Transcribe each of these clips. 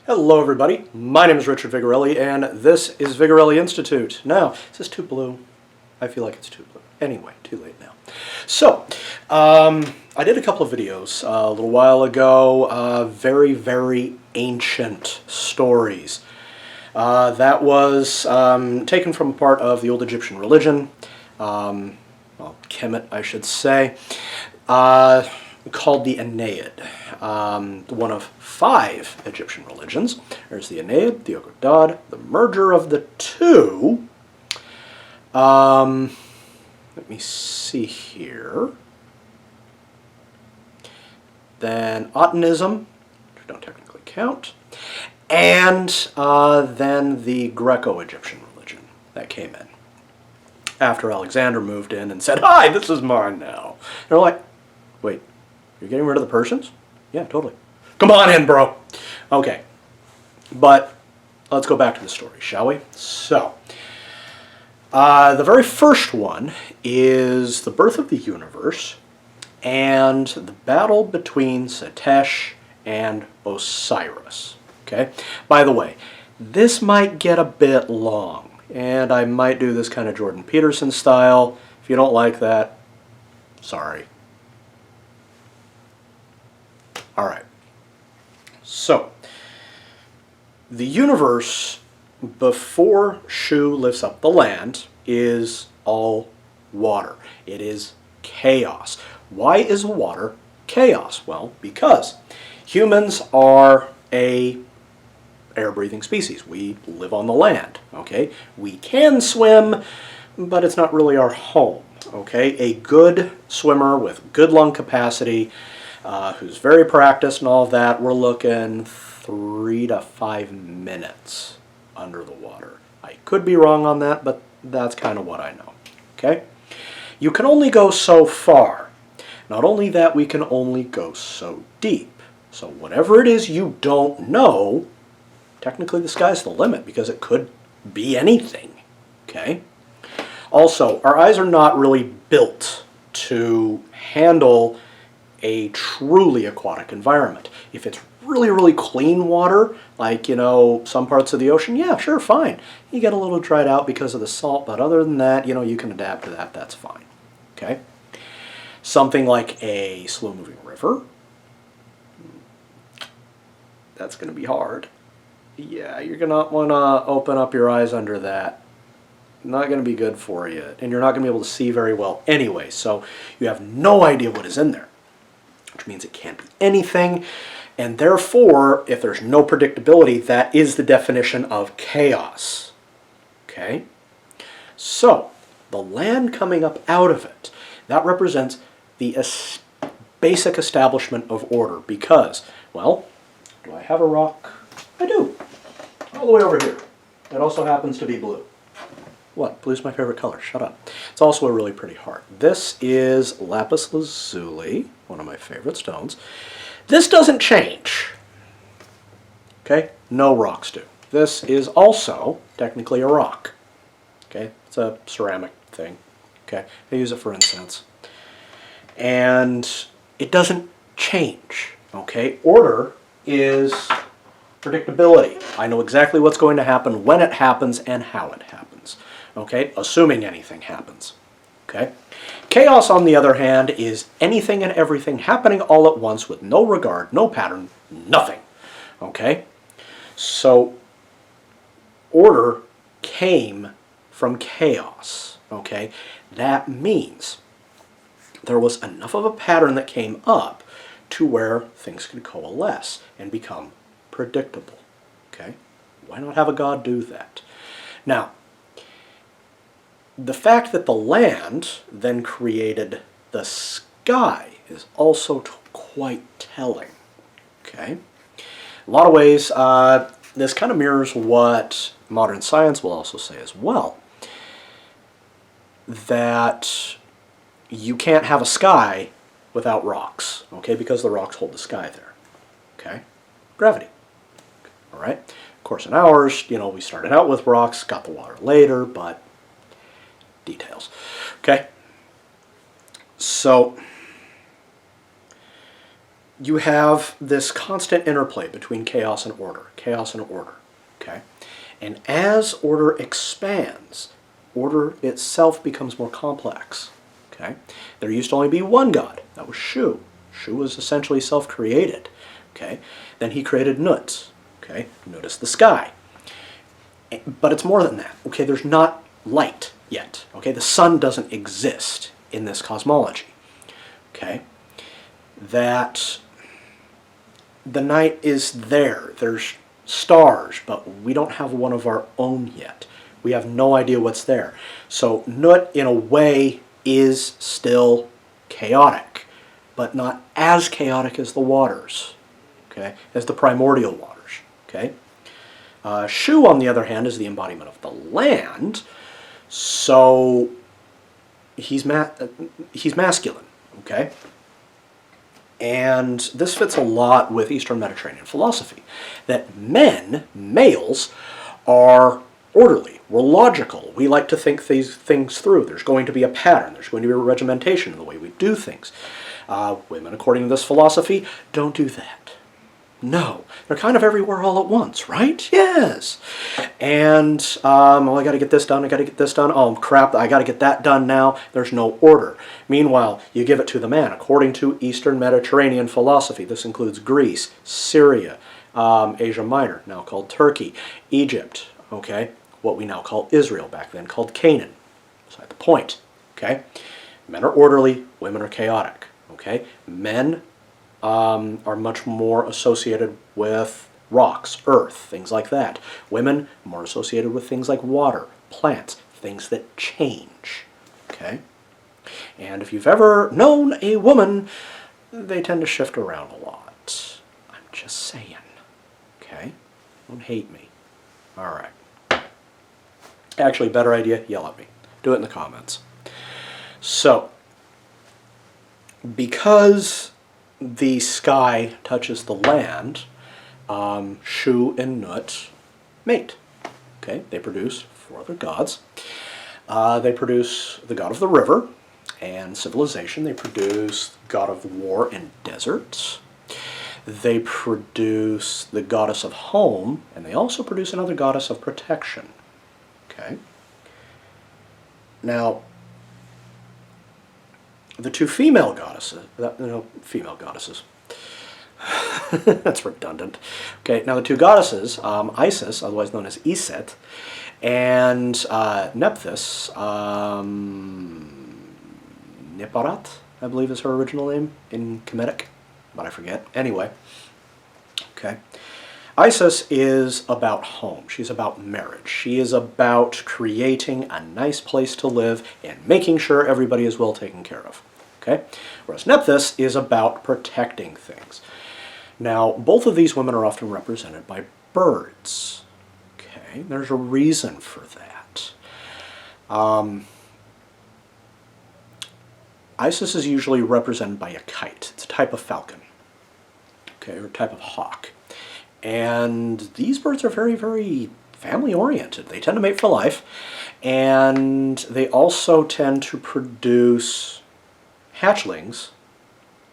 Hello everybody, my name is Richard Vigorelli and this is Vigorelli Institute. Now, is this too blue? I feel like it's too blue. Anyway, too late now. So, I did a couple of videos a little while ago, very ancient stories. That was taken from a part of the old Egyptian religion, well, Kemet I should say, called the Aeneid. One of 5 Egyptian religions. There's the Aeneid, the Ogodad, the merger of the two. Let me see here. Then Otanism, which don't technically count, and then the Greco-Egyptian religion that came in after Alexander moved in and said, "Hi, this is mine now." And they're like, "Wait, you're getting rid of the Persians?" "Yeah, totally." "Come on in, bro." Okay, but let's go back to the story, shall we? So, the very first one is the birth of the universe and the battle between Setesh and Osiris. Okay? By the way, this might get a bit long, and I might do this kind of Jordan Peterson style. If you don't like that, sorry. Alright. So, the universe, before Shu lifts up the land, is all water. It is chaos. Why is water chaos? Well, because humans are a air-breathing species. We live on the land, okay? We can swim, but it's not really our home, okay? A good swimmer with good lung capacity, who's very practiced and all of that, we're looking 3 to 5 minutes under the water. I could be wrong on that, but that's kind of what I know, okay? You can only go so far. Not only that, we can only go so deep. So whatever it is you don't know, technically the sky's the limit because it could be anything, okay? Also, our eyes are not really built to handle a truly aquatic environment. If it's really clean water, like, you know, some parts of the ocean, yeah, sure, fine. You get a little dried out because of the salt, but other than that, you know, you can adapt to that, that's fine, okay? Something like a slow-moving river, that's going to be hard. Yeah, you're going to want to open up your eyes under that. Not going to be good for you, and you're not going to be able to see very well anyway, so you have no idea what is in there, which means it can't be anything, and therefore, if there's no predictability, that is the definition of chaos. Okay? So, the land coming up out of it, that represents the basic establishment of order because, well, do I have a rock? I do. All the way over here. It also happens to be blue. What? Blue's my favorite color. Shut up. It's also a really pretty heart. This is lapis lazuli, one of my favorite stones. This doesn't change. Okay? No rocks do. This is also technically a rock. Okay? It's a ceramic thing. Okay? They use it for incense. And it doesn't change. Okay? Order is predictability. I know exactly what's going to happen, when it happens, and how it happens. Okay? Assuming anything happens. Okay? Chaos, on the other hand, is anything and everything happening all at once with no regard, no pattern, nothing. Okay? So, order came from chaos. Okay? That means there was enough of a pattern that came up to where things could coalesce and become predictable. Okay? Why not have a god do that? Now, the fact that the land then created the sky is also quite telling. Okay? In a lot of ways, this kind of mirrors what modern science will also say as well. That you can't have a sky without rocks, okay? Because the rocks hold the sky there, okay? Gravity, all right? Of course, in ours, you know, we started out with rocks, got the water later, but details, okay? So, you have this constant interplay between chaos and order, okay? And as order expands, order itself becomes more complex, okay? There used to only be one god, that was Shu. Shu was essentially self-created, okay? Then he created Nut, okay? Nut is the sky. But it's more than that, okay? There's not light yet, okay? The sun doesn't exist in this cosmology, okay? That the night is there. There's stars, but we don't have one of our own yet. We have no idea what's there. So Nut, in a way, is still chaotic, but not as chaotic as the waters, okay? As the primordial waters, okay? Shu, on the other hand, is the embodiment of the land, so he's masculine, okay? And this fits a lot with Eastern Mediterranean philosophy, that men, males, are orderly, we're logical, we like to think these things through. There's going to be a pattern, there's going to be a regimentation in the way we do things. Women, according to this philosophy, don't do that. No, they're kind of everywhere all at once, right? Yes. And, oh, I got to get this done, I got to get this done. Oh, crap, I got to get that done now. There's no order. Meanwhile, you give it to the man. According to Eastern Mediterranean philosophy, this includes Greece, Syria, Asia Minor, now called Turkey, Egypt, okay? What we now call Israel, back then called Canaan. Beside the point, okay? Men are orderly, women are chaotic, okay? Men are much more associated with rocks, earth, things like that. Women more associated with things like water, plants, things that change, okay? And if you've ever known a woman, they tend to shift around a lot. I'm just saying, okay? Don't hate me. All right. Actually, better idea, yell at me. Do it in the comments. So, because the sky touches the land, Shu and Nut mate. Okay, they produce 4 other gods. They produce the god of the river and civilization. They produce god of war and deserts. They produce the goddess of home, and they also produce another goddess of protection. Okay. Now, the 2 female goddesses, female goddesses, that's redundant. Okay, now the 2 goddesses, Isis, otherwise known as Iset, and Nephthys, Niparat, I believe is her original name in Kemetic, but I forget. Anyway, okay. Isis is about home. She's about marriage. She is about creating a nice place to live and making sure everybody is well taken care of. Okay? Whereas Nephthys is about protecting things. Now, both of these women are often represented by birds. Okay? There's a reason for that. Isis is usually represented by a kite. It's a type of falcon. Okay, or a type of hawk. And these birds are very, very family-oriented. They tend to mate for life, and they also tend to produce hatchlings,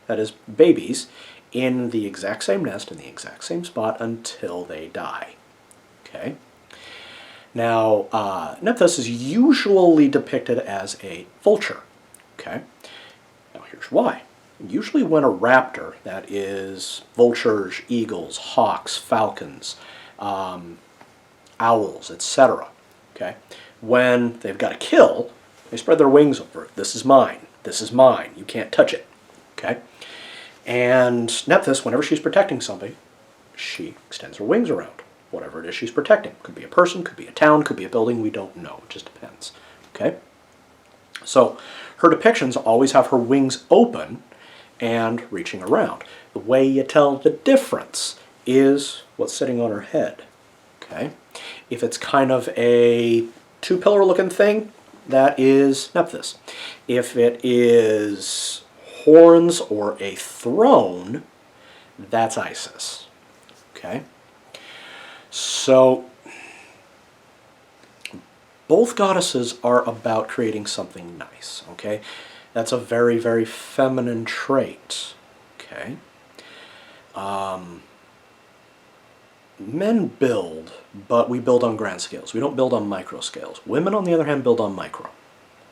that is, babies, in the exact same nest, in the exact same spot, until they die. Okay? Now, Nephthys is usually depicted as a vulture. Okay? Now, here's why. Usually when a raptor, that is vultures, eagles, hawks, falcons, owls, etc., okay, when they've got to kill, they spread their wings over it. This is mine. This is mine. You can't touch it. Okay? And Nephthys, whenever she's protecting somebody, she extends her wings around whatever it is she's protecting. Could be a person, could be a town, could be a building. We don't know. It just depends. Okay? So her depictions always have her wings open and reaching around. The way you tell the difference is what's sitting on her head. Okay? If it's kind of a 2-pillar looking thing, that is Nephthys. If it is horns or a throne, that's Isis. Okay? So, both goddesses are about creating something nice. Okay? That's a very, very feminine trait. Okay? Men build, but we build on grand scales. We don't build on micro scales. Women, on the other hand, build on micro.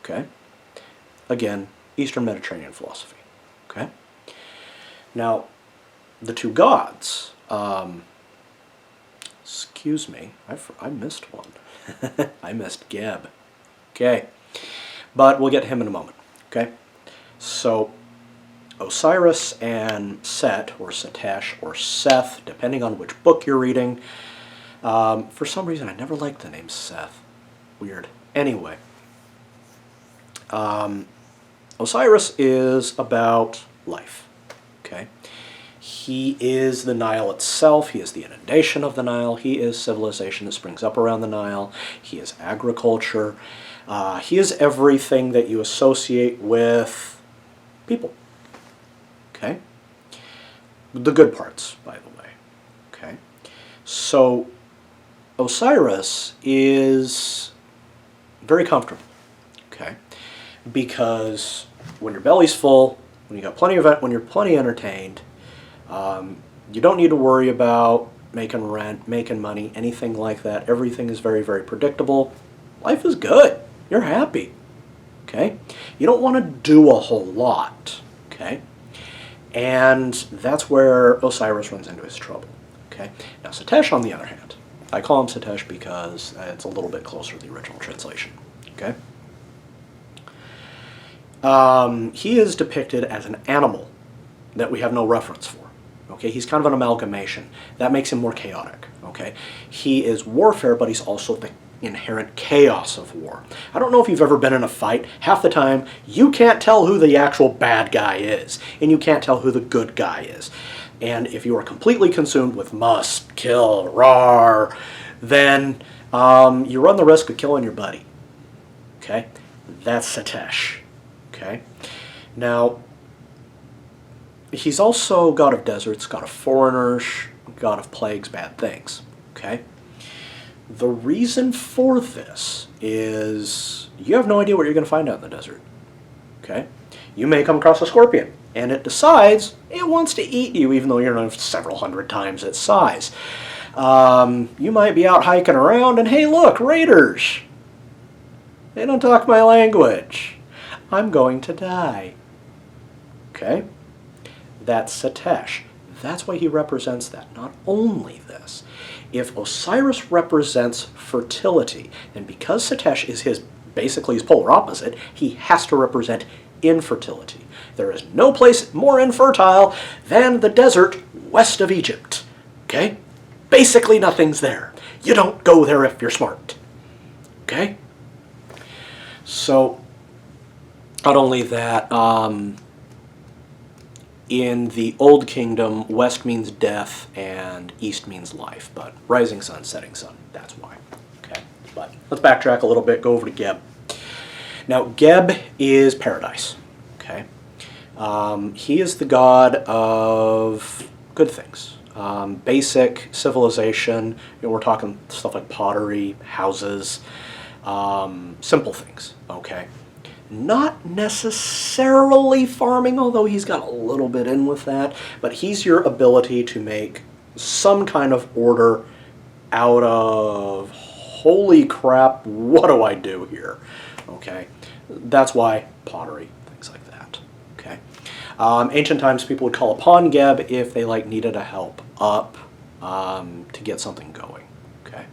Okay? Again, Eastern Mediterranean philosophy. Okay? Now, the two gods, excuse me, I missed one. I missed Geb. Okay. But we'll get to him in a moment. Okay? So, Osiris and Set, or Setesh, or Seth, depending on which book you're reading. For some reason, I never liked the name Seth. Weird. Anyway, Osiris is about life. Okay? He is the Nile itself. He is the inundation of the Nile. He is civilization that springs up around the Nile. He is agriculture. He is everything that you associate with people. Okay? The good parts, by the way. Okay? So, Osiris is very comfortable. Okay? Because when your belly's full, when you got plenty of it, when you're plenty entertained, you don't need to worry about making rent, making money, anything like that. Everything is very, very predictable. Life is good. You're happy. Okay? You don't want to do a whole lot. Okay? And that's where Osiris runs into his trouble. Okay? Now, Setesh, on the other hand, I call him Setesh because it's a little bit closer to the original translation. Okay? He is depicted as an animal that we have no reference for. Okay? He's kind of an amalgamation. That makes him more chaotic. Okay? He is warfare, but he's also the inherent chaos of war. I don't know if you've ever been in a fight. Half the time, you can't tell who the actual bad guy is, and you can't tell who the good guy is. And if you are completely consumed with must, kill, rawr, then you run the risk of killing your buddy. Okay? That's Setesh. Okay? Now, he's also god of deserts, god of foreigners, god of plagues, bad things. Okay? The reason for this is you have no idea what you're going to find out in the desert. Okay? You may come across a scorpion, and it decides it wants to eat you, even though you're several hundred times its size. You might be out hiking around, and hey, look, raiders. They don't talk my language. I'm going to die. Okay? That's Setesh. That's why he represents that. Not only this. If Osiris represents fertility, then because Setesh is basically his polar opposite, he has to represent infertility. There is no place more infertile than the desert west of Egypt. Okay? Basically nothing's there. You don't go there if you're smart. Okay? So, not only that, in the Old Kingdom, west means death and east means life. But rising sun, setting sun, that's why. Okay, but let's backtrack a little bit, go over to Geb. Now, Geb is paradise. Okay, he is the god of good things. Basic civilization, we're talking stuff like pottery, houses, simple things, okay? Not necessarily farming, although he's got a little bit in with that, but he's your ability to make some kind of order out of, holy crap, what do I do here? Okay, that's why pottery, things like that, okay? Ancient times people would call upon Geb if they needed a help up to get something going, okay?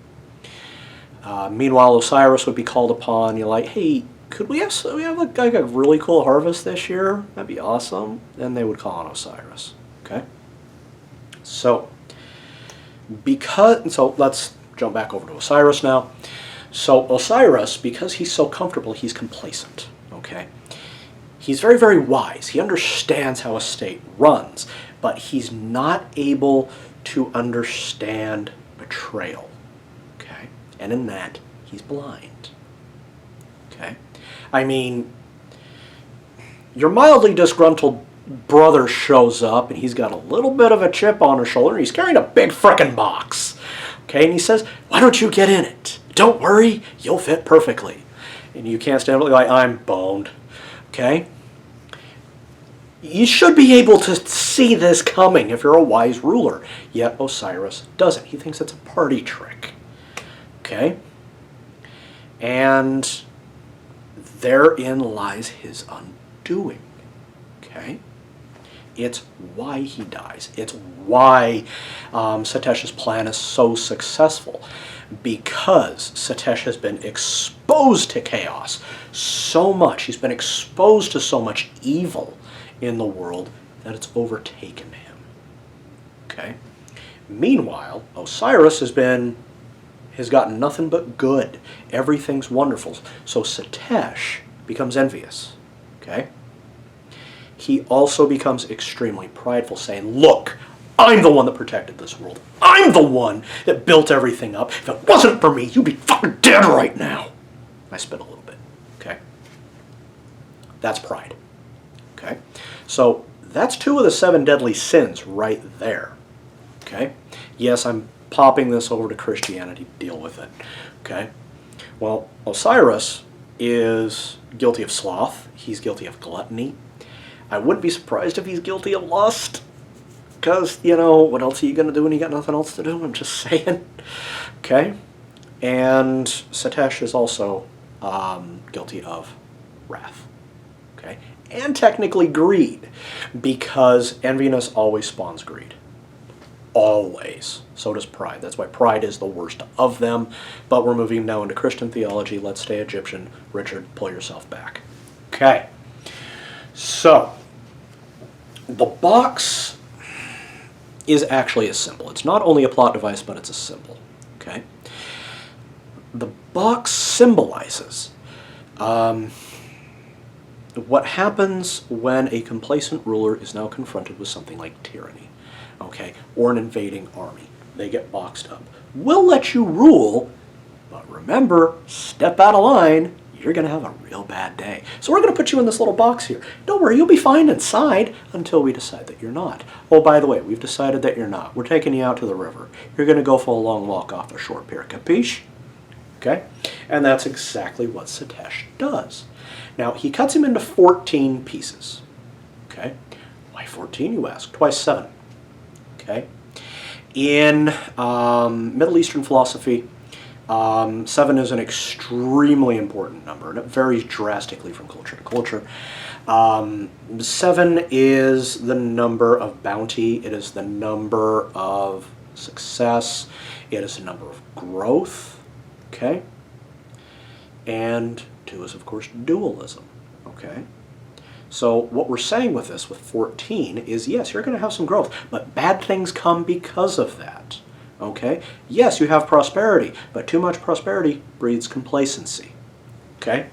Meanwhile, Osiris would be called upon, you're like, hey, could we have a really cool harvest this year? That'd be awesome. Then they would call on Osiris. Okay? So let's jump back over to Osiris now. So Osiris, because he's so comfortable, he's complacent. Okay? He's very, very wise. He understands how a state runs, but he's not able to understand betrayal. Okay? And in that, he's blind. Okay? I mean, your mildly disgruntled brother shows up, and he's got a little bit of a chip on his shoulder, and he's carrying a big frickin' box. Okay, and he says, why don't you get in it? Don't worry, you'll fit perfectly. And you can't stand up like, I'm boned. Okay? You should be able to see this coming if you're a wise ruler. Yet Osiris doesn't. He thinks it's a party trick. Okay? And therein lies his undoing. Okay? It's why he dies. It's why Setesh's plan is so successful. Because Setesh has been exposed to chaos so much. He's been exposed to so much evil in the world that it's overtaken him. Okay? Meanwhile, Osiris has gotten nothing but good. Everything's wonderful. So Setesh becomes envious. Okay? He also becomes extremely prideful, saying, look, I'm the one that protected this world. I'm the one that built everything up. If it wasn't for me, you'd be fucking dead right now. I spit a little bit. Okay? That's pride. Okay? So that's 2 of the 7 deadly sins right there. Okay? Yes, I'm popping this over to Christianity to deal with it. Okay? Well, Osiris is guilty of sloth. He's guilty of gluttony. I wouldn't be surprised if he's guilty of lust. Because, you know, what else are you going to do when you got nothing else to do? I'm just saying. Okay? And Setesh is also guilty of wrath. Okay? And technically greed. Because enviness always spawns greed. Always. So does pride. That's why pride is the worst of them. But we're moving now into Christian theology. Let's stay Egyptian. Richard, pull yourself back. Okay. So, the box is actually a symbol. It's not only a plot device, but it's a symbol. Okay? The box symbolizes what happens when a complacent ruler is now confronted with something like tyranny. Okay? Or an invading army. They get boxed up. We'll let you rule, but remember, step out of line, you're going to have a real bad day. So we're going to put you in this little box here. Don't worry, you'll be fine inside until we decide that you're not. Oh, by the way, we've decided that you're not. We're taking you out to the river. You're going to go for a long walk off the shore pier. Capiche? Okay? And that's exactly what Setesh does. Now, he cuts him into 14 pieces. Okay? Why 14, you ask? Twice 7. Okay? In Middle Eastern philosophy, 7 is an extremely important number, and it varies drastically from culture to culture. 7 is the number of bounty. It is the number of success. It is the number of growth. Okay? And 2 is, of course, dualism. Okay? So what we're saying with this, with 14, is yes, you're going to have some growth, but bad things come because of that. Okay? Yes, you have prosperity, but too much prosperity breeds complacency. Okay?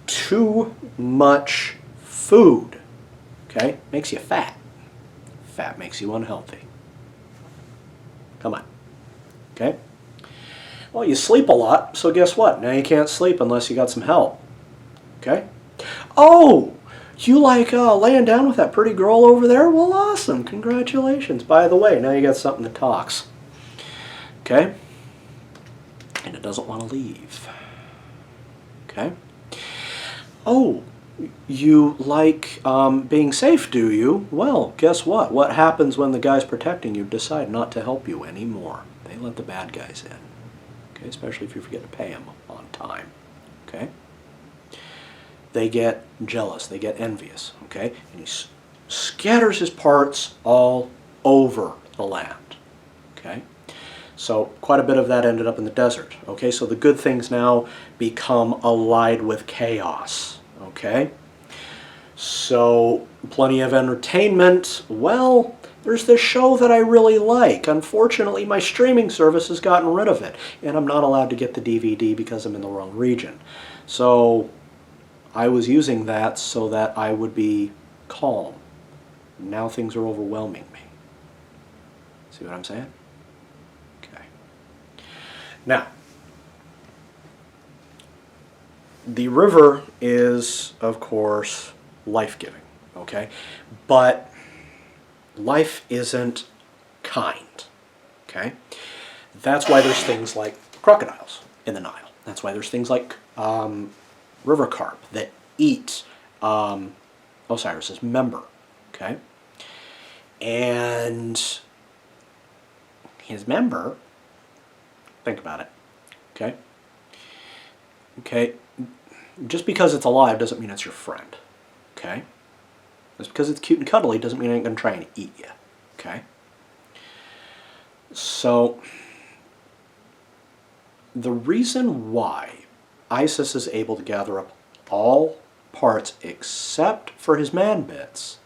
Too much food, okay, makes you fat. Fat makes you unhealthy. Come on. Okay? Well, you sleep a lot, so guess what? Now you can't sleep unless you got some help. Okay? Oh! You like laying down with that pretty girl over there? Well, awesome. Congratulations. By the way, now you got something that talks. Okay? And it doesn't want to leave. Okay? Oh, you like being safe, do you? Well, guess what? What happens when the guys protecting you decide not to help you anymore? They let the bad guys in. Okay? Especially if you forget to pay them on time. Okay? They get jealous, they get envious, okay? And he scatters his parts all over the land, okay? So quite a bit of that ended up in the desert, okay? So the good things now become allied with chaos, okay? So plenty of entertainment. Well, there's this show that I really like. Unfortunately, my streaming service has gotten rid of it, and I'm not allowed to get the DVD because I'm in the wrong region. So I was using that so that I would be calm. Now things are overwhelming me. See what I'm saying? Okay. Now, the river is, of course, life-giving, okay? But life isn't kind, okay? That's why there's things like crocodiles in the Nile. That's why there's things like river carp that eat Osiris's member. Okay? And his member, think about it. Okay? Okay? Just because it's alive doesn't mean it's your friend. Okay? Just because it's cute and cuddly doesn't mean it ain't going to try and eat you. Okay? So, the reason why Isis is able to gather up all parts except for his man bits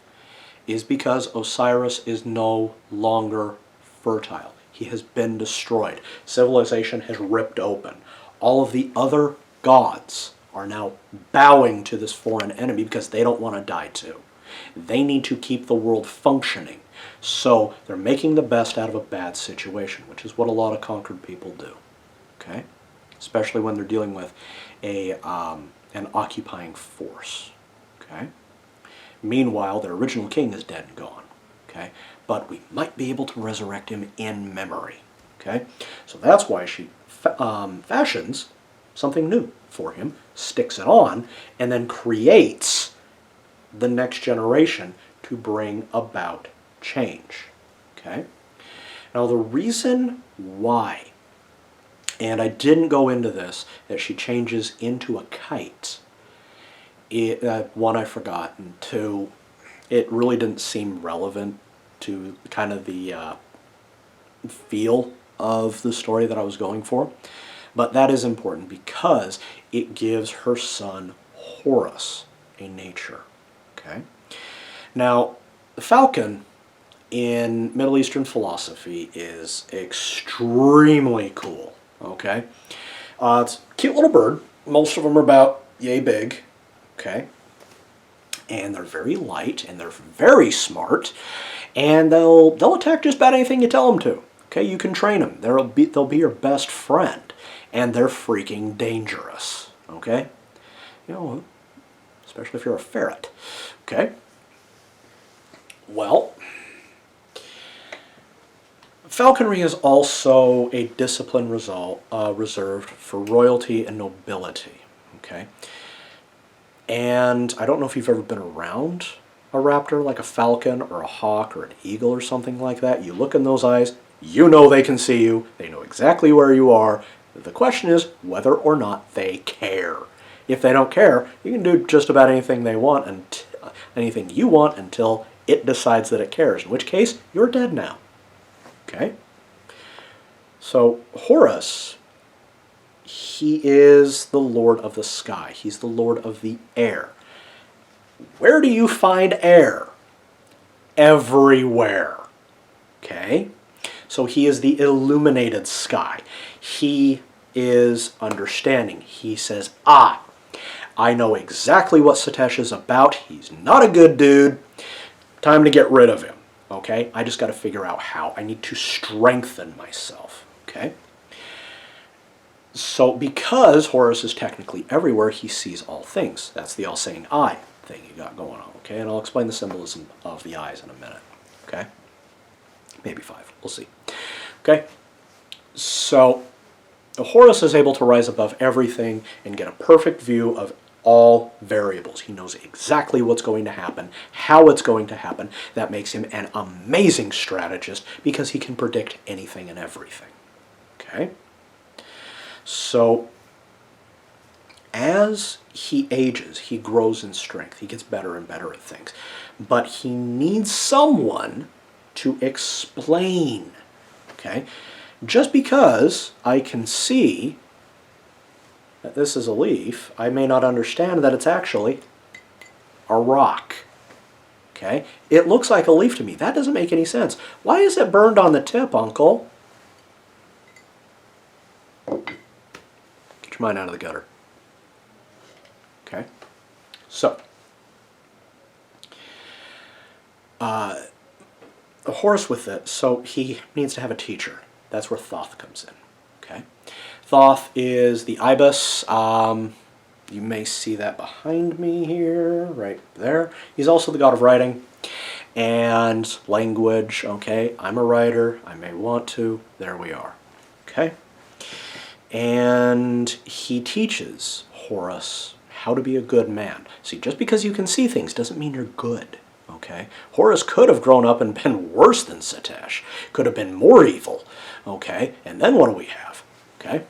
is because Osiris is no longer fertile. He has been destroyed. Civilization has ripped open. All of the other gods are now bowing to this foreign enemy because they don't want to die too. They need to keep the world functioning. So they're making the best out of a bad situation, which is what a lot of conquered people do. Okay? Especially when they're dealing with an occupying force. Okay? Meanwhile, their original king is dead and gone. Okay? But we might be able to resurrect him in memory. Okay? So that's why she fashions something new for him, sticks it on, and then creates the next generation to bring about change. Okay? Now the reason why, and I didn't go into this, that she changes into a kite, one, I forgot, and two, it really didn't seem relevant to kind of the feel of the story that I was going for. But that is important because it gives her son Horus a nature. Okay? Now, the falcon in Middle Eastern philosophy is extremely cool. Okay? It's a cute little bird. Most of them are about yay big. Okay? And they're very light, and they're very smart, and they'll attack just about anything you tell them to. Okay? You can train them. They'll be your best friend, and they're freaking dangerous. Okay? You know, especially if you're a ferret. Okay? Well, falconry is also a discipline reserved for royalty and nobility. Okay? And I don't know if you've ever been around a raptor like a falcon or a hawk or an eagle or something like that. You look in those eyes, you know they can see you, they know exactly where you are. The question is whether or not they care. If they don't care, you can do just about anything they want and anything you want until it decides that it cares, in which case you're dead now. Okay? So Horus, he is the Lord of the sky. He's the Lord of the air. Where do you find air? Everywhere. Okay? So he is the illuminated sky. He is understanding. He says, I know exactly what Satesh is about. He's not a good dude. Time to get rid of him. Okay? I just got to figure out how. I need to strengthen myself. Okay? So because Horus is technically everywhere, he sees all things. That's the all-seeing eye thing you got going on. Okay? And I'll explain the symbolism of the eyes in a minute. Okay? Maybe 5. We'll see. Okay? So Horus is able to rise above everything and get a perfect view of all variables. He knows exactly what's going to happen, how it's going to happen. That makes him an amazing strategist because he can predict anything and everything. Okay? So as he ages, he grows in strength. He gets better and better at things. But he needs someone to explain. Okay? Just because I can see that this is a leaf, I may not understand that it's actually a rock. Okay? It looks like a leaf to me. That doesn't make any sense. Why is it burned on the tip, Uncle? Get your mind out of the gutter. Okay? So, Horus with it, so he needs to have a teacher. That's where Thoth comes in. Okay? Thoth is the ibis. You may see that behind me here, right there. He's also the god of writing and language. Okay? I'm a writer. I may want to. There we are. Okay? And he teaches Horus how to be a good man. See, just because you can see things doesn't mean you're good. Okay? Horus could have grown up and been worse than Satesh. Could have been more evil. Okay? And then what do we have? Okay?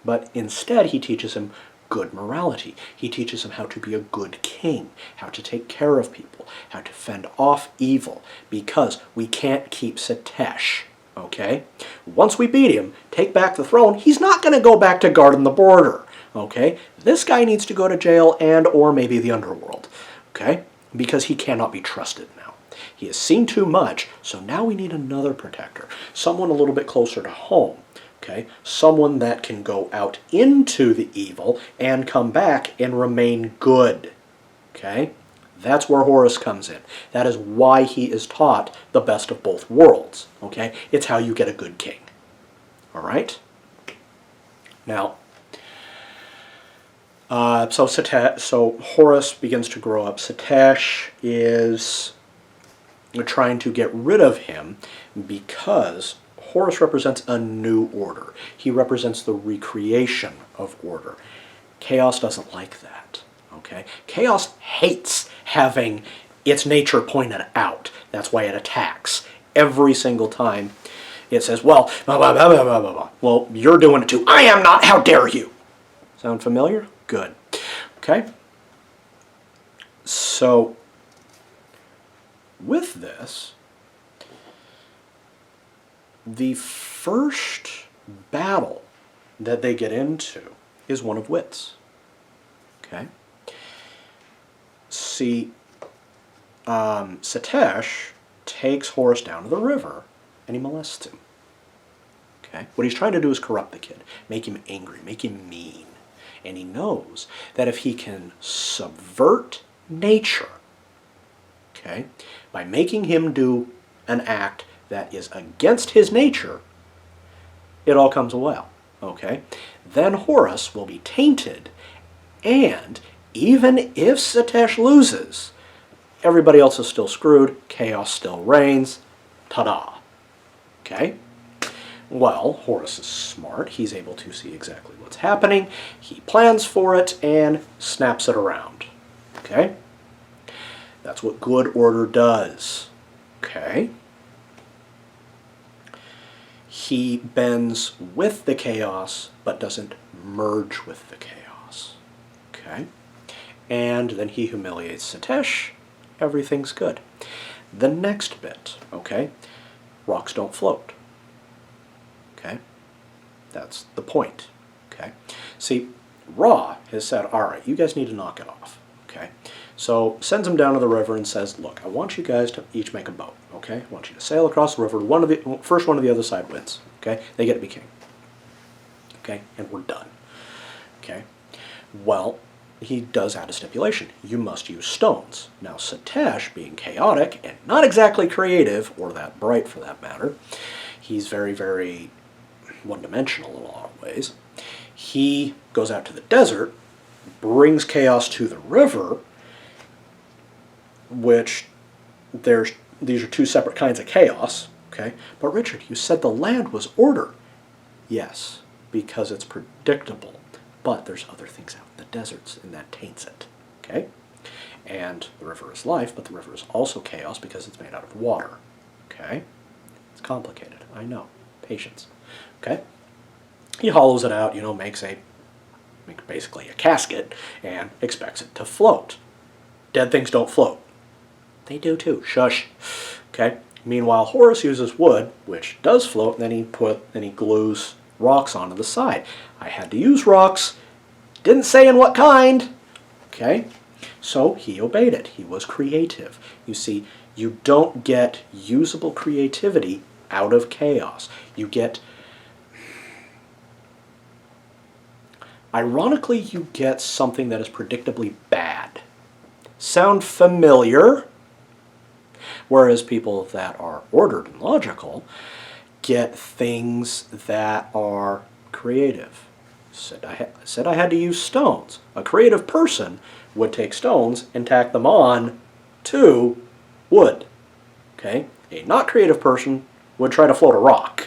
But instead, he teaches him good morality. He teaches him how to be a good king, how to take care of people, how to fend off evil, because we can't keep Satesh. Okay? Once we beat him, take back the throne, he's not going to go back to guarding the border. Okay? This guy needs to go to jail and or maybe the underworld. Okay? Because he cannot be trusted now. He has seen too much, so now we need another protector. Someone a little bit closer to home. Okay? Someone that can go out into the evil and come back and remain good. Okay? That's where Horus comes in. That is why he is taught the best of both worlds. Okay? It's how you get a good king. All right? Now, so Horus begins to grow up. Satesh is trying to get rid of him because Horus represents a new order. He represents the recreation of order. Chaos doesn't like that. Okay? Chaos hates having its nature pointed out. That's why it attacks. Every single time it says, well, blah, blah, blah, blah, blah, blah. Well, you're doing it too. I am not. How dare you? Sound familiar? Good. Okay? So, with this, the first battle that they get into is one of wits. Okay? See, Satesh takes Horus down to the river and he molests him. Okay? What he's trying to do is corrupt the kid, make him angry, make him mean. And he knows that if he can subvert nature, okay, by making him do an act that is against his nature, it all comes well. Okay? Then Horus will be tainted, and even if Satesh loses, everybody else is still screwed, chaos still reigns, ta-da. Okay? Well, Horus is smart. He's able to see exactly what's happening. He plans for it and snaps it around. Okay? That's what good order does. Okay? He bends with the chaos, but doesn't merge with the chaos. Okay? And then he humiliates Satesh. Everything's good. The next bit, okay? Rocks don't float. Okay? That's the point. Okay? See, Ra has said, all right, you guys need to knock it off. Okay? So sends them down to the river and says, look, I want you guys to each make a boat. Okay? I want you to sail across the river. First one of the other side wins. Okay? They get to be king. Okay? And we're done. Okay? Well, he does add a stipulation. You must use stones. Now, Satesh, being chaotic and not exactly creative, or that bright for that matter, he's very, very one-dimensional in a lot of ways. He goes out to the desert, brings chaos to the river, which these are two separate kinds of chaos. Okay? But Richard, you said the land was order. Yes, because it's predictable. But there's other things out in the deserts, and that taints it. Okay? And the river is life, but the river is also chaos because it's made out of water. Okay? It's complicated. I know. Patience. Okay? He hollows it out, makes basically a casket, and expects it to float. Dead things don't float. They do too. Shush. Okay? Meanwhile, Horus uses wood, which does float, and then he glues rocks onto the side. I had to use rocks. Didn't say in what kind. Okay? So he obeyed it. He was creative. You see, you don't get usable creativity out of chaos. You get... Ironically, you get something that is predictably bad. Sound familiar? Whereas people that are ordered and logical get things that are creative. Said I had to use stones. A creative person would take stones and tack them on to wood. Okay? A not creative person would try to float a rock.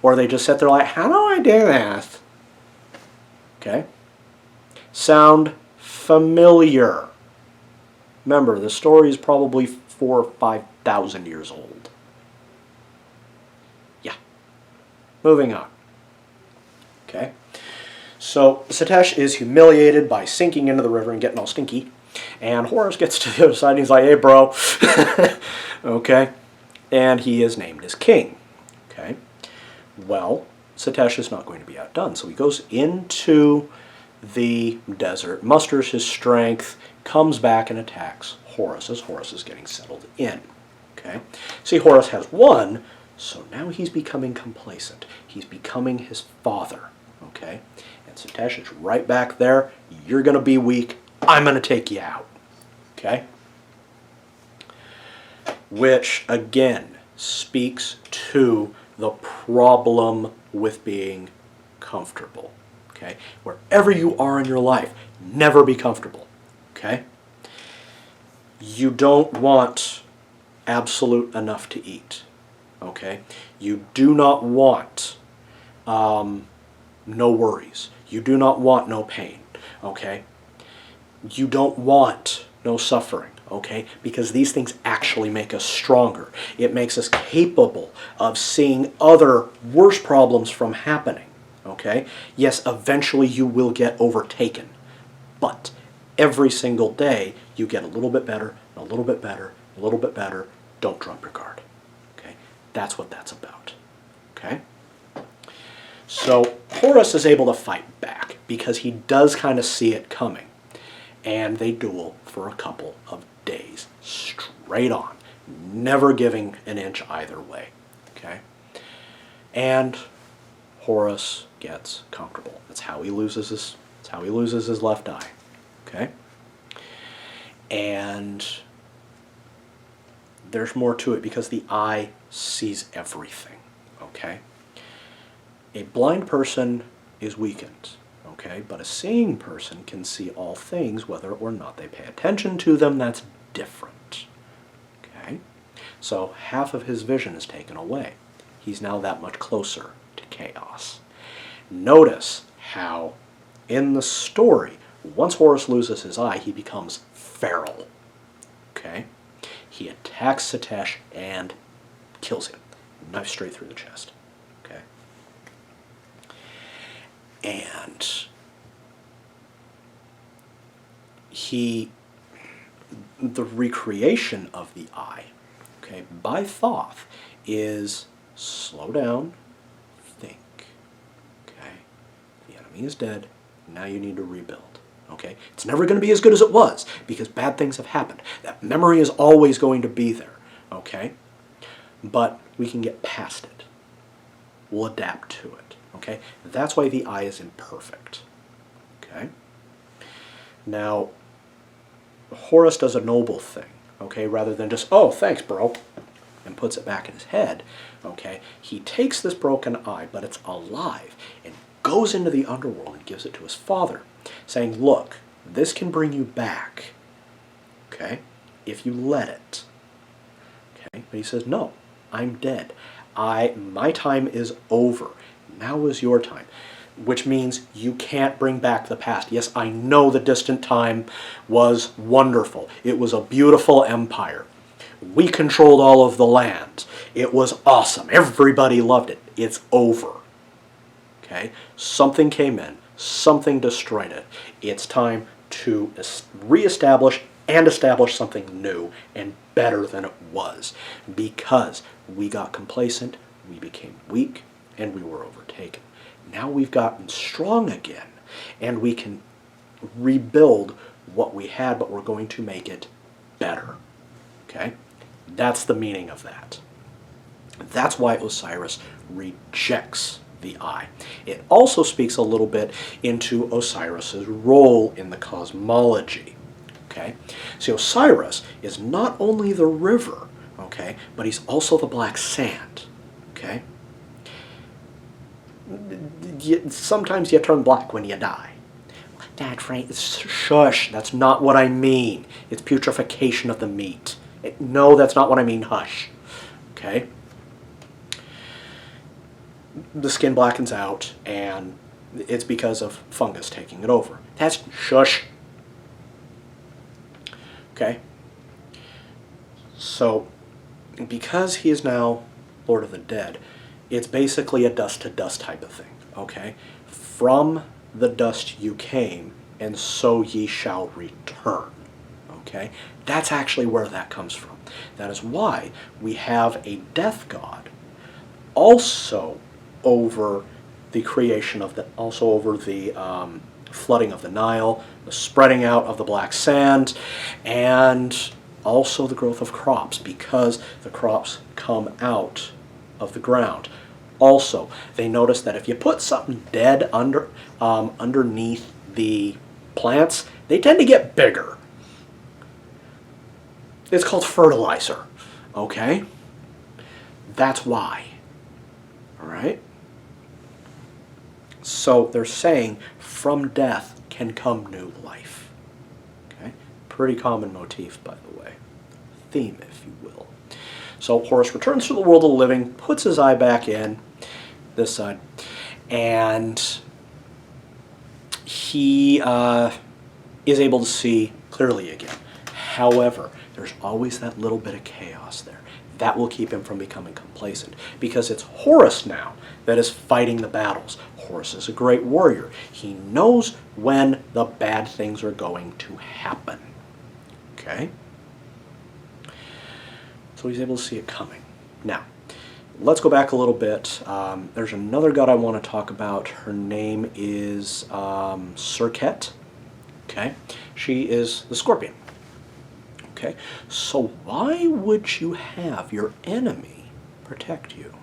Or they just sit there like, how do I do this? Okay? Sound familiar. Remember, the story is probably 4,000 or 5,000 years old. Yeah. Moving on. Okay. So Satesh is humiliated by sinking into the river and getting all stinky. And Horus gets to the other side and he's like, hey, bro. Okay. And he is named as king. Okay. Well, Satesh is not going to be outdone. So he goes into the desert, musters his strength, comes back and attacks Horus as Horus is getting settled in. Okay. See, Horus has won, so now he's becoming complacent. He's becoming his father. Okay. And Satesh is right back there. You're going to be weak. I'm going to take you out. Okay. Which, again, speaks to the problem with being comfortable. Okay? Wherever you are in your life, never be comfortable. Okay? You don't want absolute enough to eat. Okay? You do not want no worries. You do not want no pain. Okay? You don't want no suffering. Okay? Because these things actually make us stronger. It makes us capable of seeing other worse problems from happening. Okay? Yes, eventually you will get overtaken. But every single day you get a little bit better, a little bit better, a little bit better. Don't drop your guard. Okay? That's what that's about. Okay? So Horus is able to fight back because he does kind of see it coming. And they duel for a couple of days straight on, never giving an inch either way. Okay? And Horus gets comfortable. That's how he loses his left eye. Okay? And there's more to it because the eye sees everything. Okay? A blind person is weakened. Okay? But a seeing person can see all things whether or not they pay attention to them. That's different. Okay? So half of his vision is taken away. He's now that much closer to chaos. Notice how in the story, once Horus loses his eye, he becomes feral. Okay? He attacks Satesh and kills him. Knife straight through the chest. Okay? And the recreation of the eye, okay, by Thoth is slow down, think. Okay? The enemy is dead. Now you need to rebuild. Okay? It's never going to be as good as it was because bad things have happened. That memory is always going to be there. Okay? But we can get past it. We'll adapt to it. Okay? That's why the eye is imperfect. Okay? Now, Horus does a noble thing. Okay? Rather than just, oh, thanks, bro, and puts it back in his head. Okay? He takes this broken eye, but it's alive, and goes into the underworld and gives it to his father, saying, look, this can bring you back. Okay? If you let it. Okay? But he says, no, I'm dead. My time is over. Now is your time. Which means you can't bring back the past. Yes, I know the distant time was wonderful. It was a beautiful empire. We controlled all of the land. It was awesome. Everybody loved it. It's over. Okay? Something came in. Something destroyed it. It's time to reestablish and establish something new and better than it was. Because we got complacent, we became weak, and we were overtaken. Now we've gotten strong again, and we can rebuild what we had, but we're going to make it better. Okay? That's the meaning of that. That's why Osiris rejects the eye. It also speaks a little bit into Osiris's role in the cosmology. Okay? See, Osiris is not only the river, okay, but he's also the black sand. Okay? Sometimes you turn black when you die. Dad, Frank, shush. That's not what I mean. It's putrefaction of the meat. No, that's not what I mean. Hush. Okay? The skin blackens out, and it's because of fungus taking it over. That's shush. Okay? So, because he is now Lord of the Dead, it's basically a dust-to-dust type of thing, okay? From the dust you came, and so ye shall return, okay? That's actually where that comes from. That is why we have a death god also over the creation of the, also over the flooding of the Nile, the spreading out of the black sand, and also the growth of crops, because the crops come out of the ground. Also, they notice that if you put something dead underneath the plants, they tend to get bigger. It's called fertilizer, okay? That's why, all right? So they're saying from death can come new life, okay? Pretty common motif, by the way. Theme, if you will. So Horus returns to the world of the living, puts his eye back in, this side, and he is able to see clearly again. However, there's always that little bit of chaos there. That will keep him from becoming complacent, because it's Horus now that is fighting the battles. Horus is a great warrior. He knows when the bad things are going to happen. Okay? So he's able to see it coming. Now, let's go back a little bit. There's another god I want to talk about. Her name is Serket. Okay? She is the scorpion. Okay? So why would you have your enemy protect you?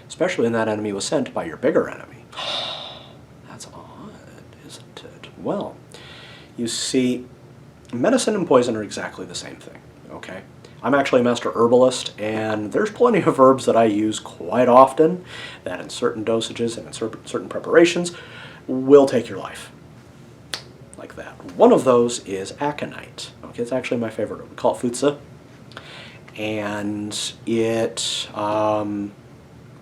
Especially when that enemy was sent by your bigger enemy. That's odd, isn't it? Well, you see, medicine and poison are exactly the same thing. Okay? I'm actually a master herbalist, and there's plenty of herbs that I use quite often that in certain dosages and in certain preparations will take your life. Like that. One of those is aconite. Okay, it's actually my favorite herb. We call it futsa. And it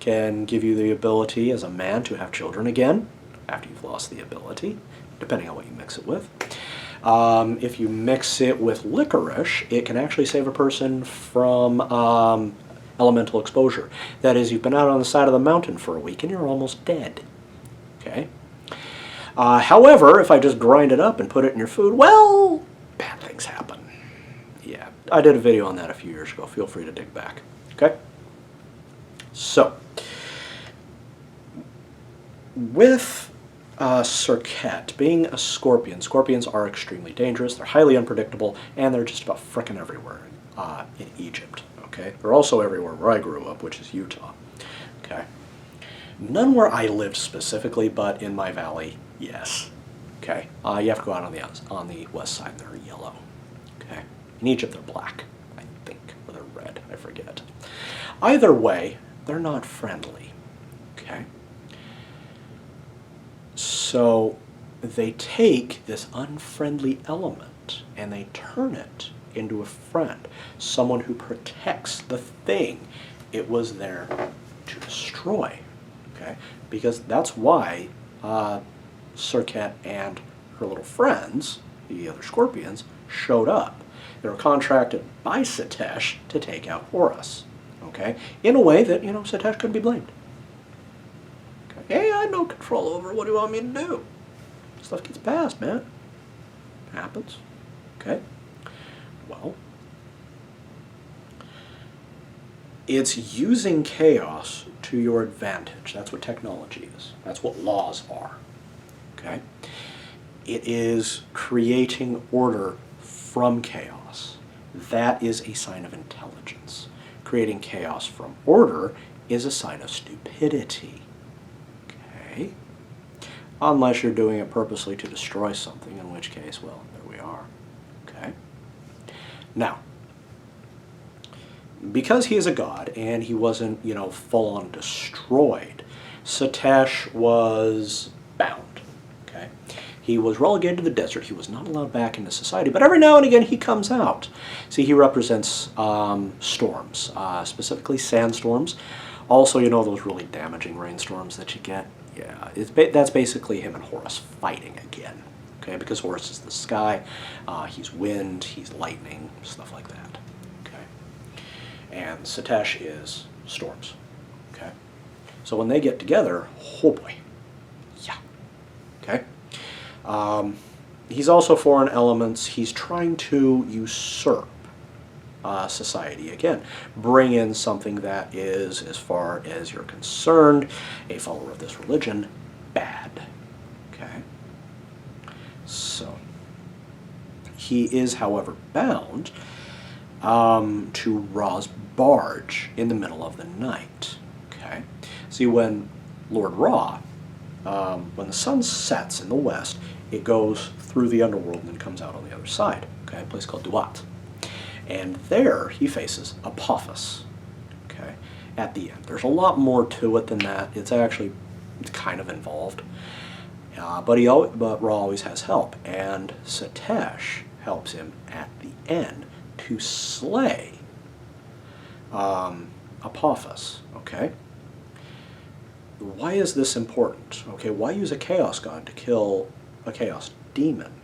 can give you the ability as a man to have children again after you've lost the ability, depending on what you mix it with. If you mix it with licorice, it can actually save a person from elemental exposure. That is, you've been out on the side of the mountain for a week and you're almost dead. Okay? However, if I just grind it up and put it in your food, well, bad things happen. Yeah, I did a video on that a few years ago. Feel free to dig back. Okay? So, with Serket being a scorpion, scorpions are extremely dangerous, they're highly unpredictable, and they're just about frickin' everywhere in Egypt. Okay? They're also everywhere where I grew up, which is Utah. Okay? None where I lived specifically, but in my valley, yes. Okay? You have to go out on the west side, they're yellow. Okay? In Egypt, they're black, I think, or they're red, I forget. Either way, they're not friendly. Okay? So they take this unfriendly element and they turn it into a friend, someone who protects the thing it was there to destroy. Okay? Because that's why Serket and her little friends, the other scorpions, showed up. They were contracted by Sitesh to take out Horus. Okay? In a way that, Sitesh couldn't be blamed. Okay? Hey, I had no control over it. What do you want me to do? Stuff gets passed, man. It happens. Okay? Well, it's using chaos to your advantage. That's what technology is. That's what laws are. Okay? It is creating order from chaos. That is a sign of intelligence. Creating chaos from order is a sign of stupidity. Okay? Unless you're doing it purposely to destroy something, in which case, well, there we are. Okay? Now, because he is a god and he wasn't, full-on destroyed, Sitesh was bound. Okay? He was relegated to the desert. He was not allowed back into society, but every now and again he comes out. See, he represents storms, specifically sandstorms. Also, those really damaging rainstorms that you get. Yeah, that's basically him and Horus fighting again. okay? Because Horus is the sky, he's wind, he's lightning, stuff like that, okay? And Satesh is storms, okay? So when they get together, oh boy, yeah, okay? He's also foreign elements. He's trying to usurp society again. Bring in something that is, as far as you're concerned, a follower of this religion, bad. Okay? So, he is, however, bound to Ra's barge in the middle of the night. Okay? See, when Lord Ra, when the sun sets in the west, it goes through the underworld and then comes out on the other side. Okay? A place called Duat. And there he faces Apophis, okay, at the end. There's a lot more to it than that. It's kind of involved. But Ra always has help, and Satesh helps him at the end to slay Apophis, okay? Why is this important? Okay, why use a chaos god to kill a chaos demon?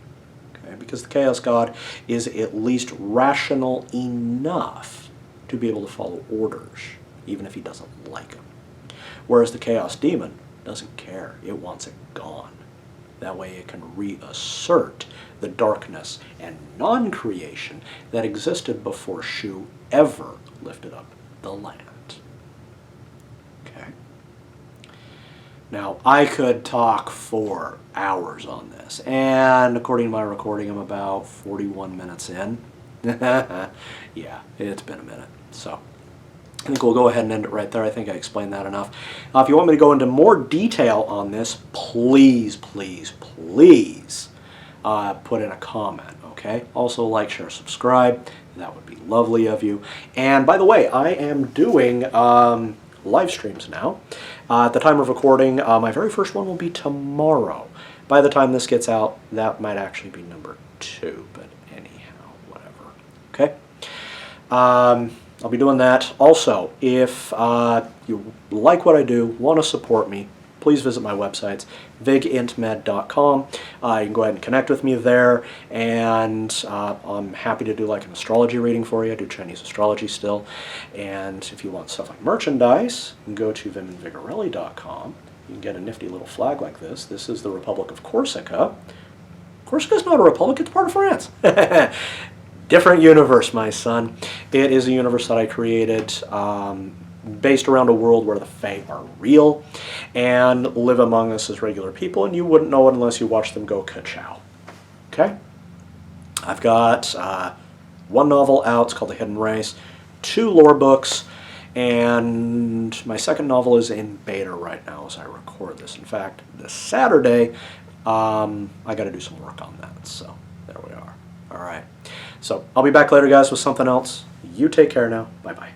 Because the Chaos God is at least rational enough to be able to follow orders, even if he doesn't like them. Whereas the Chaos Demon doesn't care. It wants it gone. That way it can reassert the darkness and non-creation that existed before Shu ever lifted up the land. Okay? Now, I could talk for hours on this, and according to my recording, I'm about 41 minutes in. Yeah, it's been a minute, so I think we'll go ahead and end it right there. I think I explained that enough. If you want me to go into more detail on this, please, please, please put in a comment, okay? Also, like, share, subscribe. That would be lovely of you. And by the way, I am doing live streams now. At the time of recording, my very first one will be tomorrow. By the time this gets out, that might actually be number 2, but anyhow, whatever. Okay? I'll be doing that. Also, if you like what I do, want to support me, please visit my websites, vigintmed.com. You can go ahead and connect with me there, and I'm happy to do like an astrology reading for you. I do Chinese astrology still. And if you want stuff like merchandise, you can go to vigorelli.com. You can get a nifty little flag like this. This is the Republic of Corsica. Corsica's not a republic, it's part of France. Different universe, my son. It is a universe that I created based around a world where the Fae are real and live among us as regular people, and you wouldn't know it unless you watch them go ka-chow. Okay? I've got one novel out, it's called The Hidden Race, 2 lore books, and my second novel is in beta right now as I record this. In fact, this Saturday, I got to do some work on that, so there we are. All right. So I'll be back later, guys, with something else. You take care now. Bye-bye.